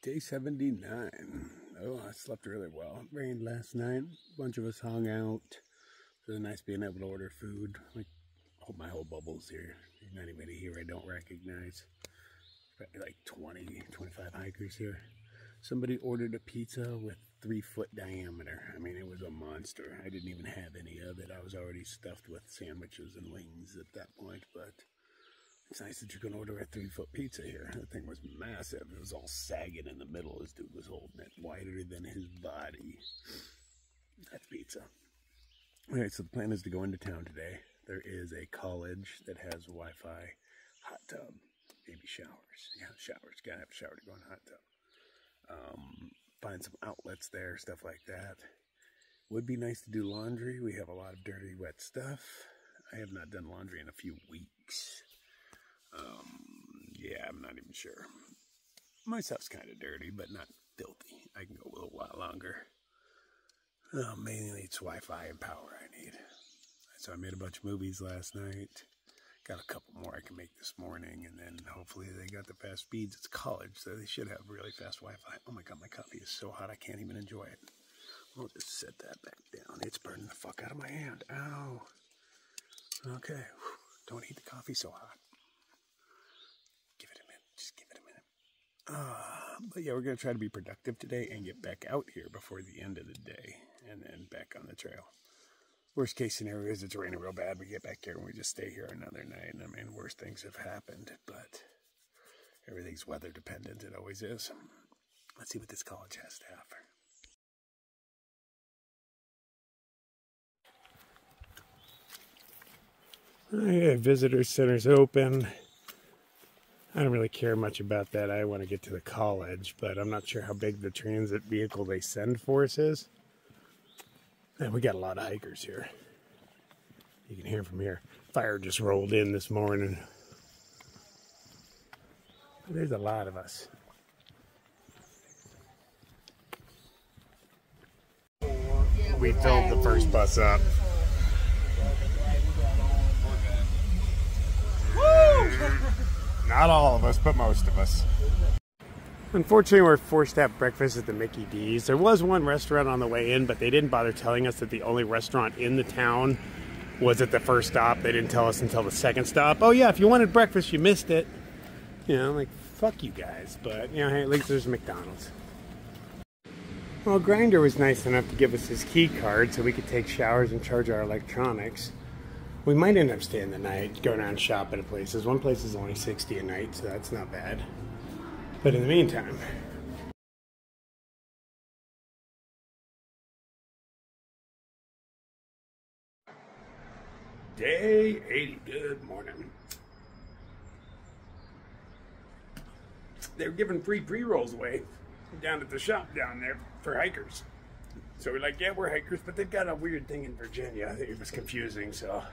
Day 79. Oh, I slept really well. It rained last night. A bunch of us hung out. It was nice being able to order food. Like, my whole bubble's here. There's not anybody here I don't recognize. Probably like 20, 25 hikers here. Somebody ordered a pizza with 3-foot diameter. I mean, it was a monster. I didn't even have any of it. I was already stuffed with sandwiches and wings at that point, but it's nice that you can order a 3-foot pizza here. That thing was massive. It was all sagging in the middle. This dude was holding it wider than his body. That's pizza. All right, so the plan is to go into town today. There is a college that has Wi-Fi, hot tub, maybe showers. Yeah, showers. Gotta have a shower to go in a hot tub. Find some outlets there, stuff like that. Would be nice to do laundry. We have a lot of dirty, wet stuff. I have not done laundry in a few weeks. Yeah, I'm not even sure. My stuff's kind of dirty, but not filthy. I can go a little while longer. Mainly it's Wi-Fi and power I need. So I made a bunch of movies last night. Got a couple more I can make this morning, and then hopefully they got the fast speeds. It's college, so they should have really fast Wi-Fi. Oh my god, my coffee is so hot I can't even enjoy it. I'll just set that back down. It's burning the fuck out of my hand. Ow. Okay. Whew. Don't heat the coffee so hot. Give it a minute. Just give it a minute. But yeah, we're going to try to be productive today and get back out here before the end of the day, and then back on the trail. Worst case scenario is it's raining real bad. We get back here and we just stay here another night. And I mean, worse things have happened, but everything's weather dependent. It always is. Let's see what this college has to offer. Okay, visitor center's open. I don't really care much about that. I want to get to the college, but I'm not sure how big the transit vehicle they send for us is. And we got a lot of hikers here. You can hear from here. Fire just rolled in this morning. There's a lot of us. We filled the first bus up. Woo! Not all of us, but most of us. Unfortunately, we're forced to have breakfast at the Mickey D's. There was one restaurant on the way in, but they didn't bother telling us that the only restaurant in the town was at the first stop. They didn't tell us until the second stop. Oh yeah, if you wanted breakfast, you missed it. You know, like, fuck you guys. But, you know, hey, at least there's McDonald's. Well, Grindr was nice enough to give us his key card so we could take showers and charge our electronics. We might end up staying the night, going around shopping at places. One place is only $60 a night, so that's not bad. But in the meantime, day 80. Good morning. They were giving free pre-rolls away down at the shop down there for hikers. So we're like, yeah, we're hikers, but they've got a weird thing in Virginia. I think it was confusing, so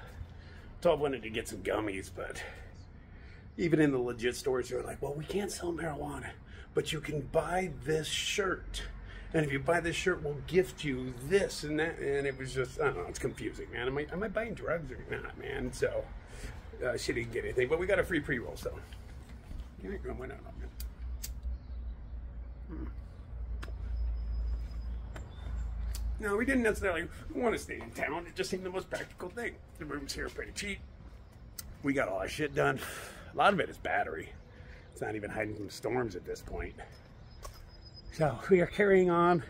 I wanted to get some gummies, but even in the legit stores, they're like, well, we can't sell marijuana, but you can buy this shirt. And if you buy this shirt, we'll gift you this and that. And it was just, I don't know, it's confusing, man. Am I buying drugs or not, man? So, she didn't get anything, but we got a free pre-roll, so. Why not? No, we didn't necessarily want to stay in town. It just seemed the most practical thing. The rooms here are pretty cheap. We got all our shit done. A lot of it is battery. It's not even hiding from storms at this point. So we are carrying on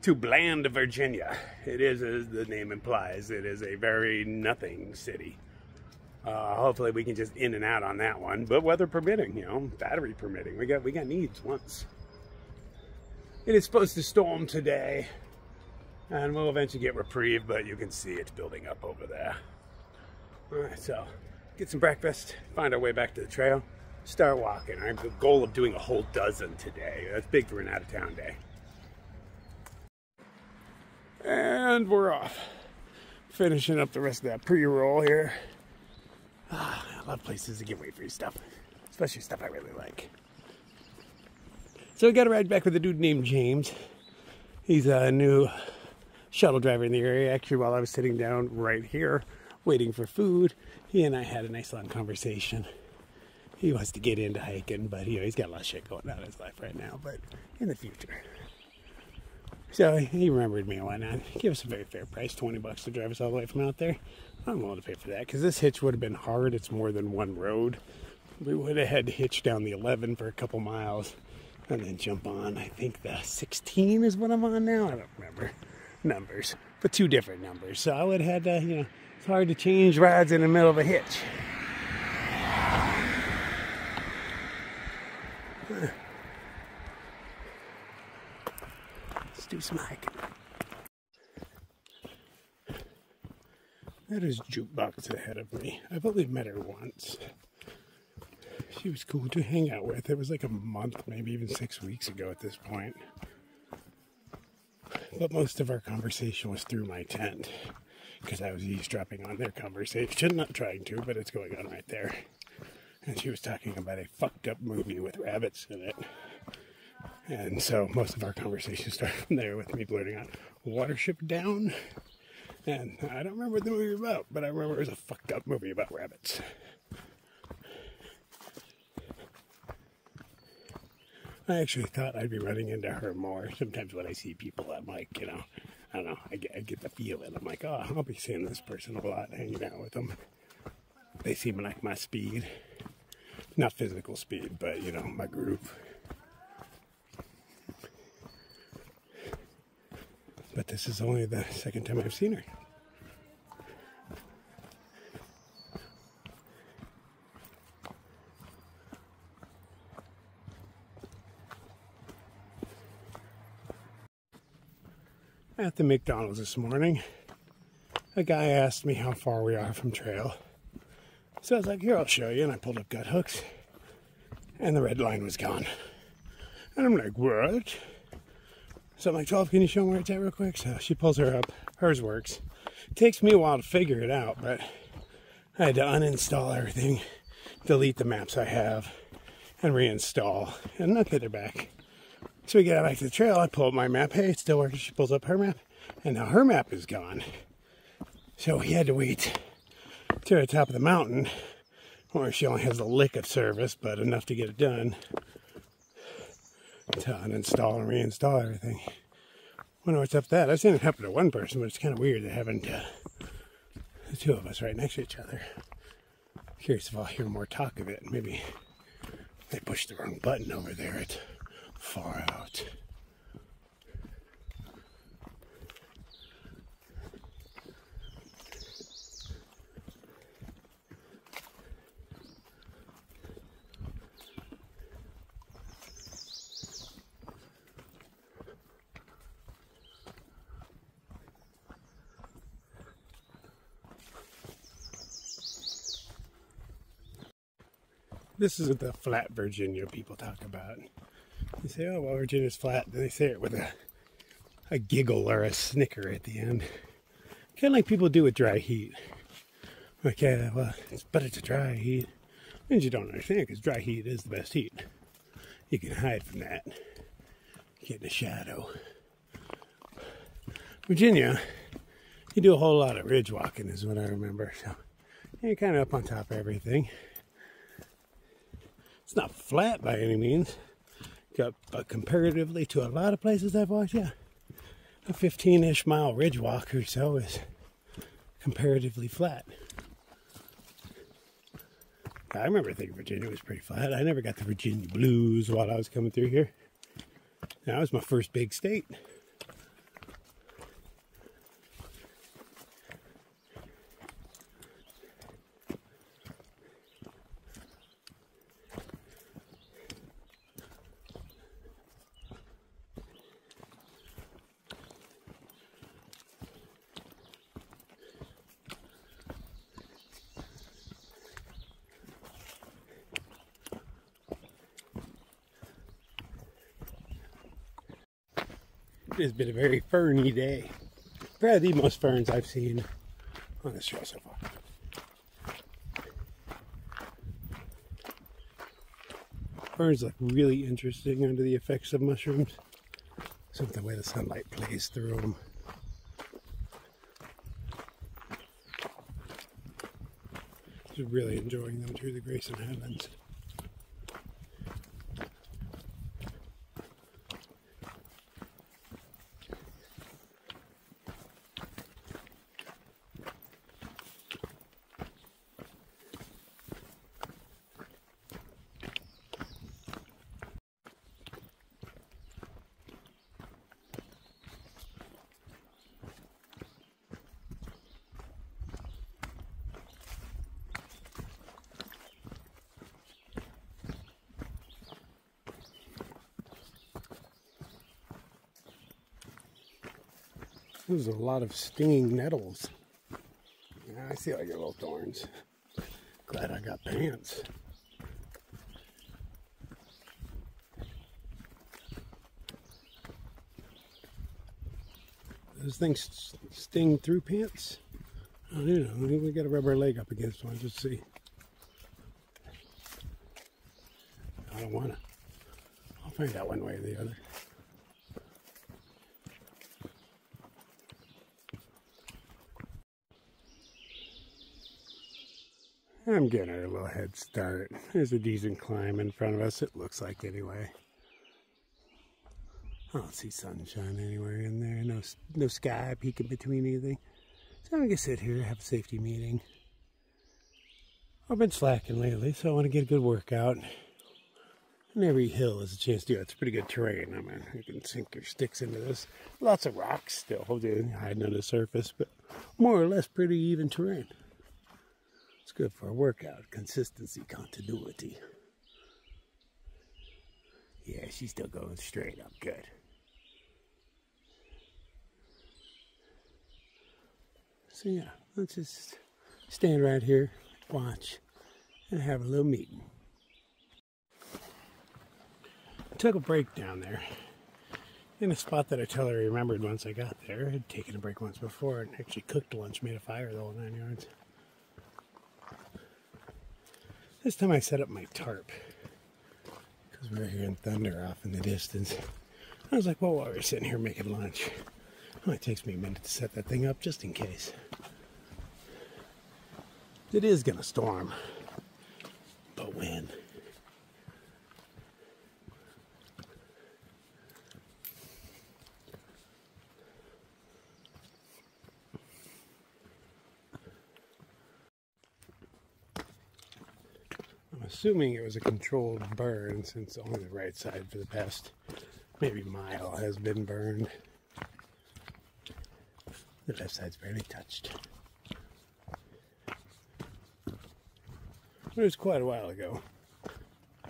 to Bland, Virginia. It is, as the name implies, it is a very nothing city. Hopefully we can just in and out on that one, but weather permitting, you know, battery permitting. We got needs once. It is supposed to storm today, and we'll eventually get reprieve, but you can see it's building up over there. All right, so get some breakfast, find our way back to the trail, start walking. I have the goal of doing a whole dozen today. That's big for an out-of-town day. And we're off. Finishing up the rest of that pre-roll here. I love places to give away free stuff, especially stuff I really like. So we got a ride back with a dude named James. He's a new shuttle driver in the area. Actually, while I was sitting down right here waiting for food, he and I had a nice long conversation. he wants to get into hiking, but you know, he's got a lot of shit going on in his life right now, but in the future. So he remembered me and whatnot. Give us a very fair price, $20 to drive us all the way from out there. I'm willing to pay for that, because this hitch would have been hard. It's more than one road. We would have had to hitch down the 11 for a couple miles, and then jump on, I think the 16 is what I'm on now. I don't remember numbers, but 2 different numbers. So I would have had to, you know, it's hard to change rides in the middle of a hitch. Let's do some hiking. That is Jukebox ahead of me. I've only met her once. She was cool to hang out with. It was like a month, maybe even 6 weeks ago at this point. But most of our conversation was through my tent, because I was eavesdropping on their conversation. Not trying to, but it's going on right there. And she was talking about a fucked up movie with rabbits in it. And so most of our conversation started from there with me blurting out, Watership Down? And I don't remember what the movie was about, but I remember it was a fucked up movie about rabbits. I actually thought I'd be running into her more. Sometimes when I see people, I'm like, you know, I don't know, I get the feeling. I'm like, oh, I'll be seeing this person a lot, hanging out with them. They seem like my speed. Not physical speed, but, you know, my groove. But this is only the second time I've seen her. At the McDonald's this morning, a guy asked me how far we are from trail. So I was like, here, I'll show you. And I pulled up gut hooks, and the red line was gone. And I'm like, what? So I'm like, 12, can you show me where it's at real quick? So she pulls her up. Hers works. It takes me a while to figure it out, but I had to uninstall everything, delete the maps I have, and reinstall. And not get her back. So we get back to the trail. I pull up my map. Hey, it's still working. She pulls up her map. And now her map is gone. So we had to wait to the top of the mountain, where she only has a lick of service, but enough to get it done, to uninstall and reinstall everything. Wonder what's up with that. I've seen it happen to one person, but it's kind of weird that having the two of us right next to each other. Curious if I'll hear more talk of it. Maybe they pushed the wrong button over there at far out. This is the flat Virginia people talk about. They say, oh, well, Virginia's flat. Then they say it with a giggle or a snicker at the end. Kind of like people do with dry heat. Like, yeah, well, but it's a dry heat. Means you don't understand, because dry heat is the best heat. You can hide from that. Get in the shadow. Virginia, you do a whole lot of ridge walking is what I remember. So you're kind of up on top of everything. It's not flat by any means. But comparatively to a lot of places I've walked, yeah, a 15-ish mile ridge walk or so is comparatively flat. I remember thinking Virginia was pretty flat. I never got the Virginia blues while I was coming through here. That was my first big state. It has been a very ferny day. Probably the most ferns I've seen on this trail so far. Ferns look really interesting under the effects of mushrooms. Some of the way the sunlight plays through them. Just really enjoying them through the Grayson Highlands. There's a lot of stinging nettles. Yeah, I see all your little thorns. Glad I got pants. Those things sting through pants? I don't know. We gotta rub our leg up against one just to see. I don't wanna. I'll find out one way or the other. I'm getting a little head start. There's a decent climb in front of us, it looks like anyway. I don't see sunshine anywhere in there. No sky peeking between anything. So I'm gonna sit here, have a safety meeting. I've been slacking lately, so I want to get a good workout. And every hill is a chance to do it. It's pretty good terrain. I mean, you can sink your sticks into this. Lots of rocks still hiding under the surface, but more or less pretty even terrain. It's good for a workout. Consistency, continuity. Yeah, she's still going straight up. Good. So yeah, let's just stand right here, watch, and have a little meeting. I took a break down there in a spot that I totally remembered once I got there. I had taken a break once before and actually cooked lunch, made a fire, the whole 9 yards. This time I set up my tarp because we were hearing thunder off in the distance. I was like, well, while we're sitting here making lunch, it only takes me a minute to set that thing up just in case. It is going to storm, but when? I'm assuming it was a controlled burn since only the right side for the past maybe mile has been burned. The left side's barely touched. It was quite a while ago.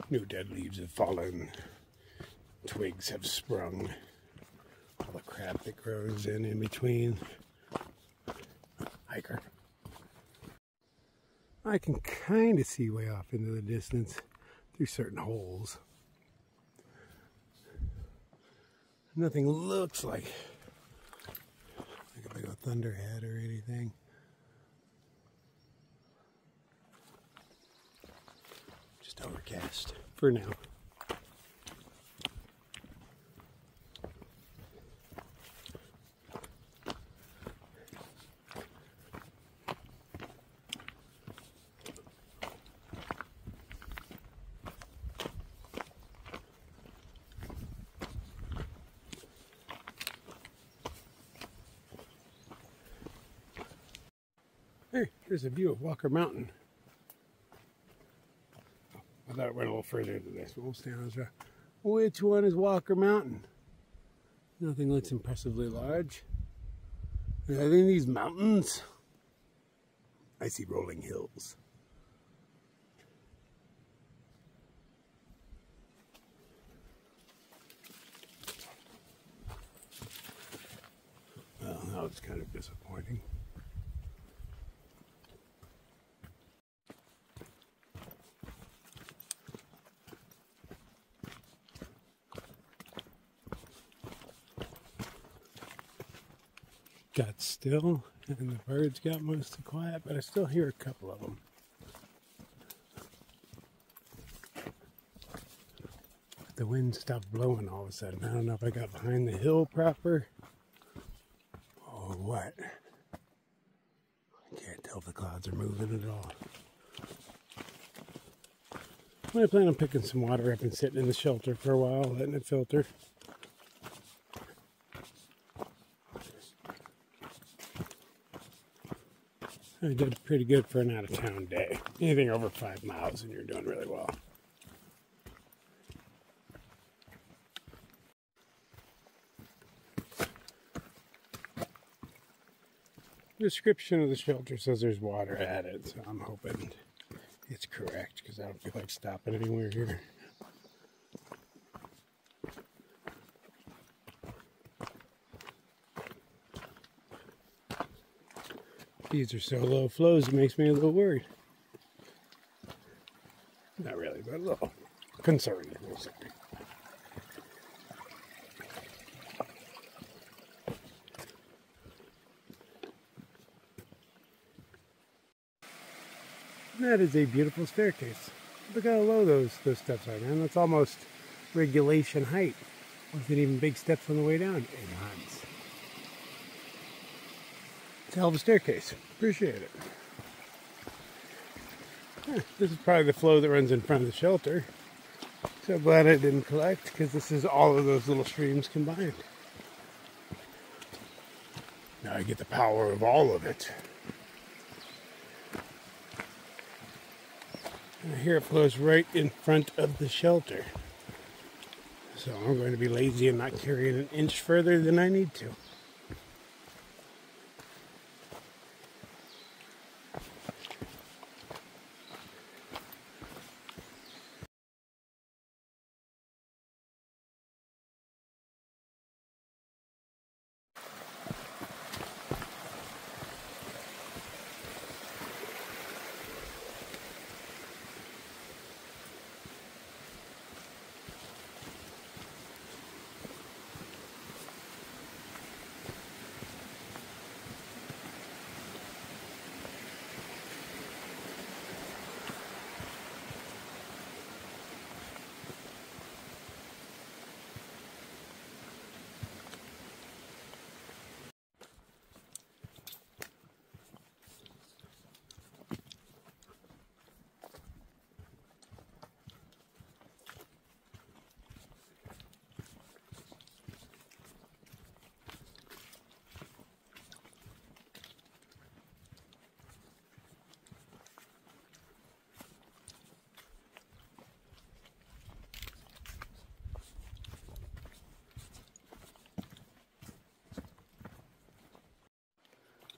New dead leaves have fallen. Twigs have sprung. All the crap that grows in between. Hiker. I can kind of see way off into the distance through certain holes. Nothing looks like a big old thunderhead or anything. Just overcast for now. Hey, here's a view of Walker Mountain. Oh, I thought it went a little further than this, but we'll stand on this. Which one is Walker Mountain? Nothing looks impressively large. I think these mountains, I see rolling hills. Well, that was kind of disappointing. Got still, and the birds got mostly quiet, but I still hear a couple of them. The wind stopped blowing all of a sudden. I don't know if I got behind the hill proper or what. I can't tell if the clouds are moving at all. I plan on picking some water up and sitting in the shelter for a while, letting it filter. I did pretty good for an out-of-town day. Anything over 5 miles and you're doing really well. The description of the shelter says there's water at it, so I'm hoping it's correct because I don't feel like stopping anywhere here. These are so low flows, it makes me a little worried. Not really, but a little concerned. That is a beautiful staircase. Look how low those steps are, man. That's almost regulation height. Wasn't even big steps on the way down. It's a hell of a staircase. Appreciate it. This is probably the flow that runs in front of the shelter. So glad I didn't collect, because this is all of those little streams combined. Now I get the power of all of it. And here it flows right in front of the shelter. So I'm going to be lazy and not carry it an inch further than I need to.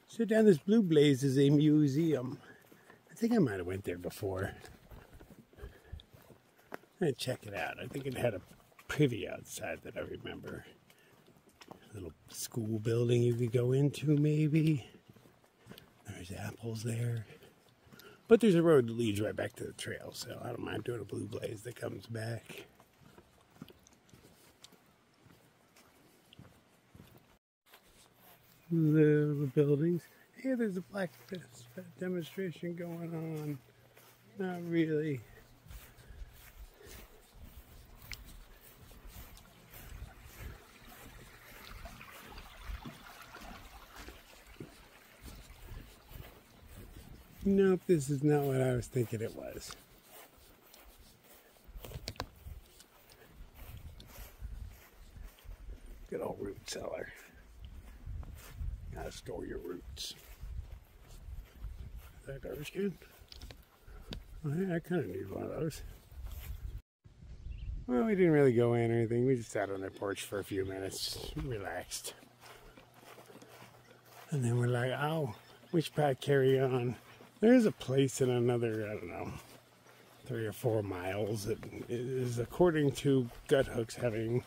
So down this blue blaze is a museum. I think I might have went there before. I'm gonna check it out. I think it had a privy outside that I remember. A little school building you could go into, maybe. There's apples there. But there's a road that leads right back to the trail, so I don't mind doing a blue blaze that comes back. Little buildings. Hey, there's a black demonstration going on. Not really. Nope, this is not what I was thinking it was. Good old root cellar. Gotta store your roots. Is that a garbage can? Oh, yeah, I kind of need one of those. Well, we didn't really go in or anything. We just sat on the porch for a few minutes, relaxed. And then we're like, oh, we should probably carry on. There's a place in another, I don't know, 3 or 4 miles that is, according to Gut Hooks, having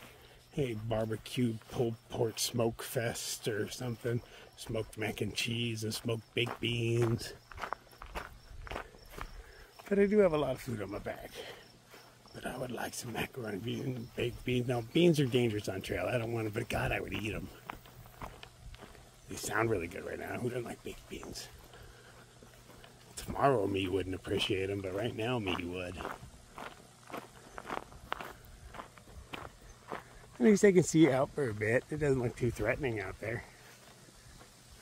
a barbecue pulled pork smoke fest or something. Smoked mac and cheese and smoked baked beans. But I do have a lot of food on my back. But I would like some macaroni and baked beans. Now, beans are dangerous on trail. I don't want them, but God, I would eat them. They sound really good right now. Who doesn't like baked beans? Tomorrow me wouldn't appreciate them, but right now me would. At least I can see out for a bit. It doesn't look too threatening out there.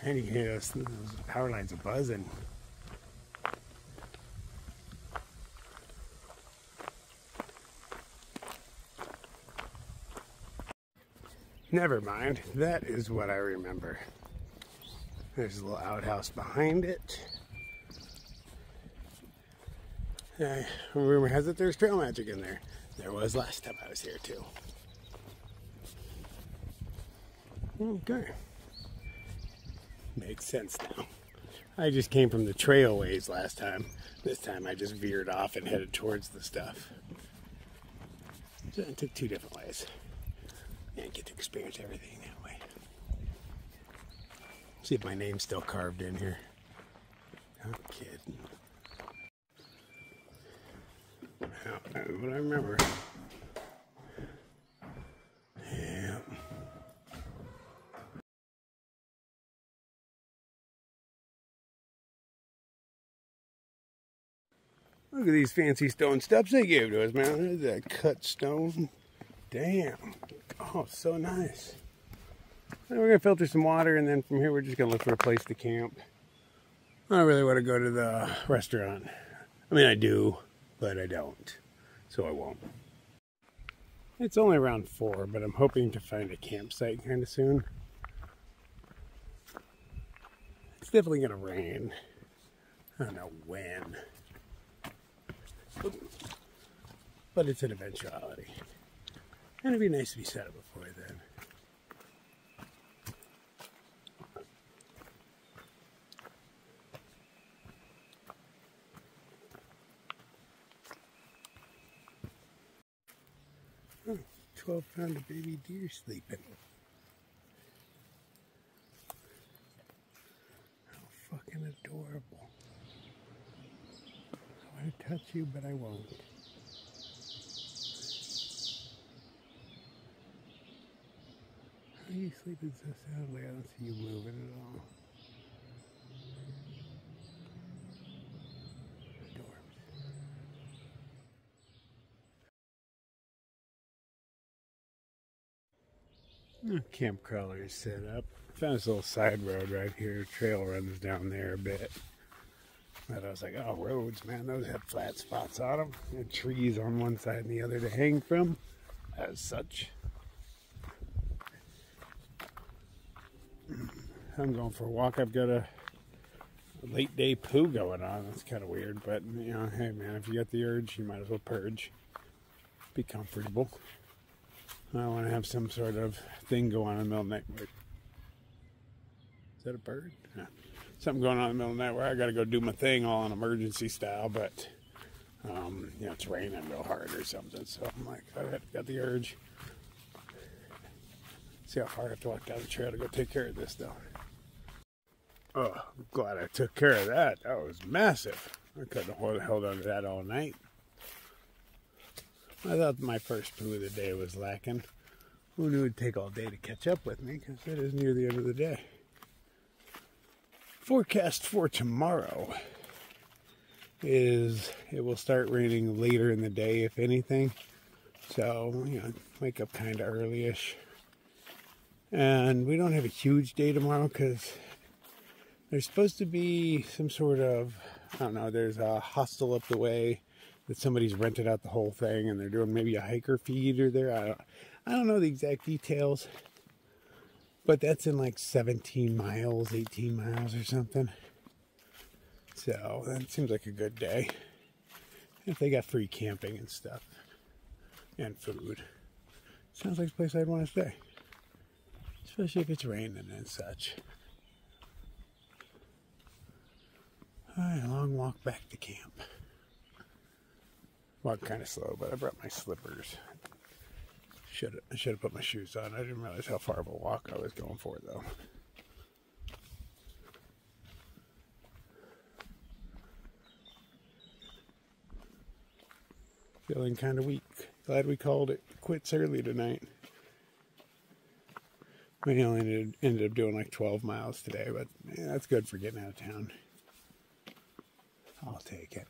And you can hear those power lines are buzzing. Never mind. That is what I remember. There's a little outhouse behind it. Rumor has it there's trail magic in there. There was last time I was here too. Okay. Makes sense now. I just came from the trailways last time. This time I just veered off and headed towards the stuff. So I took 2 different ways. And get to experience everything that way. See if my name's still carved in here. I'm kidding. That's what I remember. Yeah. Look at these fancy stone steps they gave to us, man. There's that cut stone. Damn. Oh, so nice. Now we're going to filter some water, and then from here we're just going to look for a place to camp. I don't really want to go to the restaurant. I mean, I do, but I don't. So I won't. It's only around 4, but I'm hoping to find a campsite kind of soon. It's definitely going to rain. I don't know when. But it's an eventuality. And it'd be nice to be set up before then. Oh, 12-pounder baby deer sleeping. How fucking adorable. I want to touch you, but I won't. How are you sleeping so soundly? I don't see you moving at all. Camp crawler is set up. Found this little side road right here. Trail runs down there a bit. But I was like, oh, roads, man, those have flat spots on them. And trees on one side and the other to hang from, as such. I'm going for a walk. I've got a late day poo going on. That's kind of weird, but, you know, hey, man, if you got the urge, you might as well purge. Be comfortable. I want to have some sort of thing going on in the middle of the night. Is that a bird? Yeah. Something going on in the middle of the night where I got to go do my thing all on emergency style, but, you know, it's raining real hard or something. So I'm like, I got the urge. See how far I have to walk down the trail to go take care of this, though. Oh, I'm glad I took care of that. That was massive. I couldn't have held on to that all night. I thought my first poo of the day was lacking. Who knew it would take all day to catch up with me, because it is near the end of the day. Forecast for tomorrow is it will start raining later in the day, if anything. So, you know, wake up kind of early-ish. And we don't have a huge day tomorrow because there's supposed to be some sort of, I don't know, there's a hostel up the way that somebody's rented out the whole thing, and they're doing maybe a hiker feeder there. I don't know the exact details, but that's in like 17 miles, 18 miles or something. So that seems like a good day. If they got free camping and stuff, and food, sounds like a place I'd want to stay, especially if it's raining and such. All right, a long walk back to camp. Walk kind of slow, but I brought my slippers. I should have put my shoes on. I didn't realize how far of a walk I was going for, though. Feeling kind of weak. Glad we called it quits early tonight. We only ended up doing like 12 miles today, but yeah, that's good for getting out of town. I'll take it.